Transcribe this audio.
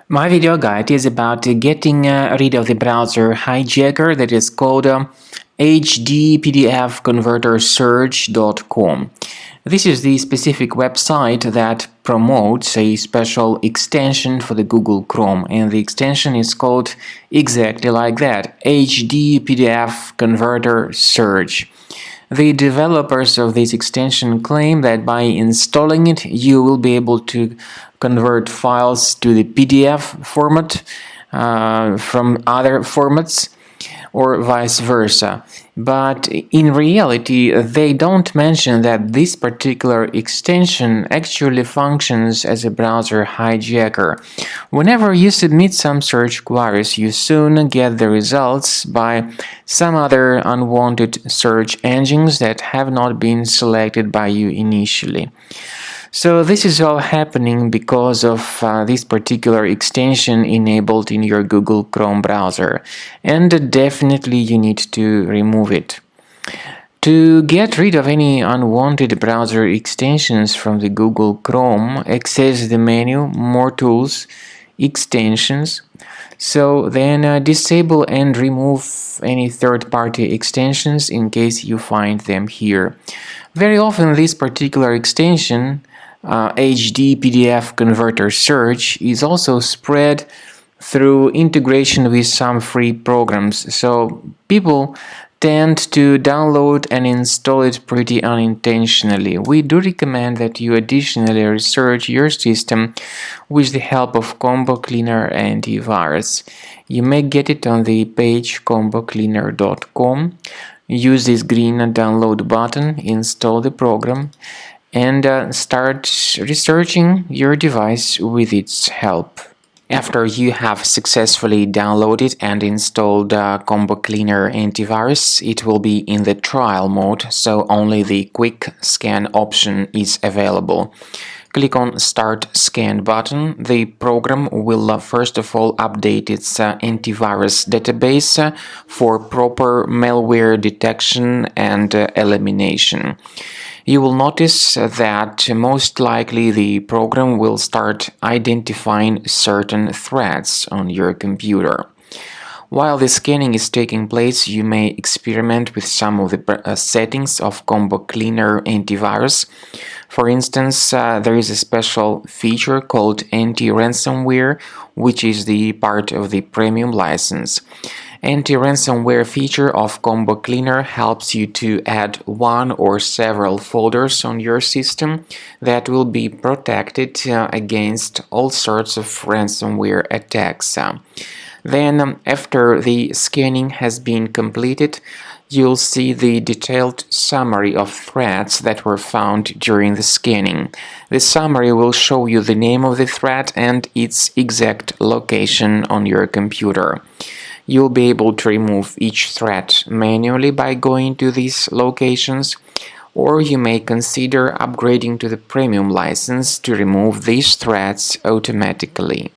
My video guide is about getting rid of the browser hijacker that is called hdpdfconvertersearch.com. This is the specific website that promotes a special extension for the Google Chrome, and the extension is called exactly like that, hdpdf converter search. The developers of this extension claim that by installing it, you will be able to convert files to the PDF format from other formats, or vice versa. But in reality, they don't mention that this particular extension actually functions as a browser hijacker. Whenever you submit some search queries, you soon get the results by some other unwanted search engines that have not been selected by you initially. So this is all happening because of this particular extension enabled in your Google Chrome browser, and definitely you need to remove it. To get rid of any unwanted browser extensions from the Google Chrome, access the menu, More Tools, Extensions. So then disable and remove any third-party extensions in case you find them here. Very often this particular extension HD PDF converter search is also spread through integration with some free programs, so people tend to download and install it pretty unintentionally. We do recommend that you additionally research your system with the help of Combo Cleaner Antivirus. You may get it on the page combocleaner.com. Use this green download button, install the program, and start researching your device with its help. After you have successfully downloaded and installed Combo Cleaner Antivirus, it will be in the trial mode, so only the quick scan option is available. Click on Start Scan button. The program will first of all update its antivirus database for proper malware detection and elimination. You will notice that most likely the program will start identifying certain threats on your computer. While the scanning is taking place, you may experiment with some of the settings of Combo Cleaner Antivirus. For instance, there is a special feature called anti-ransomware, which is the part of the premium license. Anti-ransomware feature of Combo Cleaner helps you to add one or several folders on your system that will be protected against all sorts of ransomware attacks. Then, after the scanning has been completed, you'll see the detailed summary of threats that were found during the scanning. The summary will show you the name of the threat and its exact location on your computer. You'll be able to remove each threat manually by going to these locations, or you may consider upgrading to the premium license to remove these threats automatically.